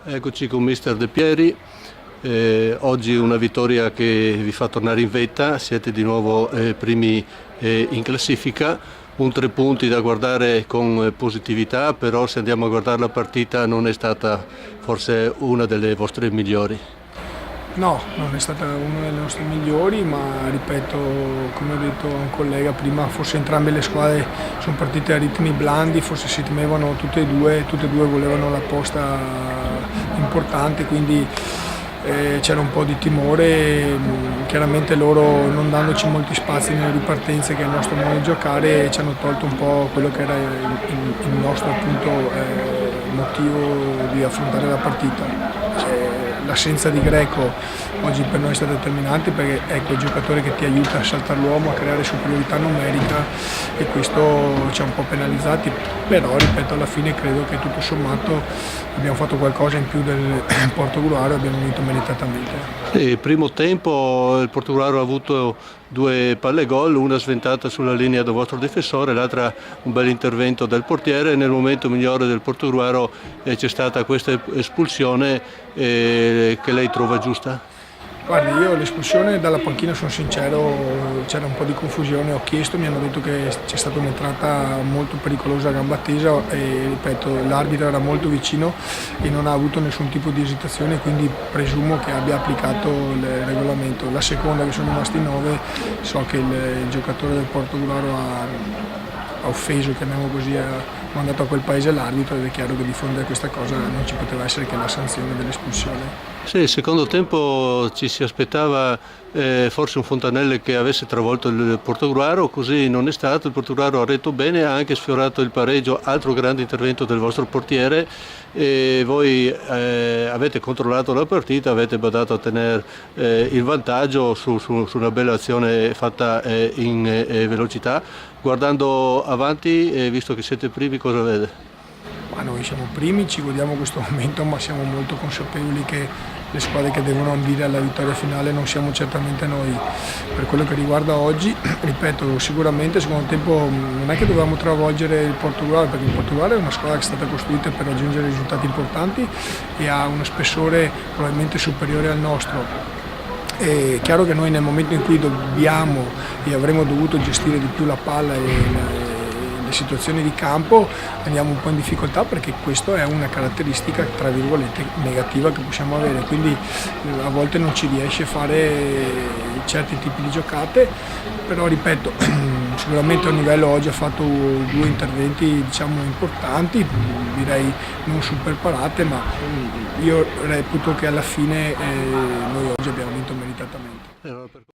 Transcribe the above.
Eccoci con Mister De Pieri. Oggi una vittoria che vi fa tornare in vetta, siete di nuovo primi in classifica, 3 punti da guardare con positività, però se andiamo a guardare la partita non è stata forse una delle vostre migliori. No, non è stata una delle nostre migliori, ma ripeto, come ho detto a un collega prima, forse entrambe le squadre sono partite a ritmi blandi, forse si temevano tutte e due volevano la posta importante, quindi c'era un po' di timore. Chiaramente loro, non dandoci molti spazi nelle ripartenze, che è il nostro modo di giocare, ci hanno tolto un po' quello che era il nostro appunto motivo di affrontare la partita. L'assenza di Greco oggi per noi è stata determinante, perché è quel giocatore che ti aiuta a saltare l'uomo, a creare superiorità numerica, e questo ci ha un po' penalizzati, però ripeto, alla fine credo che tutto sommato abbiamo fatto qualcosa in più del Portogruaro e abbiamo vinto meritatamente. Sì, primo tempo il Portogruaro ha avuto 2 palle gol, una sventata sulla linea del vostro difensore, l'altra un bel intervento del portiere. Nel momento migliore del Portogruaro c'è stata questa espulsione che lei trova giusta? Guardi, io l'espulsione dalla panchina, sono sincero, c'era un po' di confusione, ho chiesto, mi hanno detto che c'è stata un'entrata molto pericolosa a gamba tesa e ripeto, l'arbitro era molto vicino e non ha avuto nessun tipo di esitazione, quindi presumo che abbia applicato il regolamento. La seconda, che sono rimasti 9, so che il giocatore del Portogruaro ha offeso, chiamiamolo così, ha mandato a quel paese l'arbitro, ed è chiaro che di fronte a questa cosa non ci poteva essere che la sanzione dell'espulsione. Sì, il secondo tempo ci si aspettava forse un Fontanelle che avesse travolto il Portogruaro, così non è stato. Il Portogruaro ha retto bene, ha anche sfiorato il pareggio, altro grande intervento del vostro portiere, e voi avete controllato la partita, avete badato a tenere il vantaggio su una bella azione fatta in velocità. Guardando avanti, visto che siete primi, cosa vede? Ma noi siamo primi, ci godiamo questo momento, ma siamo molto consapevoli che le squadre che devono ambire alla vittoria finale non siamo certamente noi. Per quello che riguarda oggi, ripeto, sicuramente il secondo tempo non è che dovevamo travolgere il Portogallo, perché il Portogallo è una squadra che è stata costruita per raggiungere risultati importanti e ha uno spessore probabilmente superiore al nostro. È chiaro che noi, nel momento in cui dobbiamo e avremmo dovuto gestire di più la palla e le situazioni di campo, andiamo un po' in difficoltà, perché questa è una caratteristica tra virgolette negativa che possiamo avere, quindi a volte non ci riesce a fare certi tipi di giocate, però ripeto, sicuramente a un livello oggi ha fatto 2 interventi diciamo importanti, direi non super parate, ma io reputo che alla fine noi oggi abbiamo vinto meritatamente.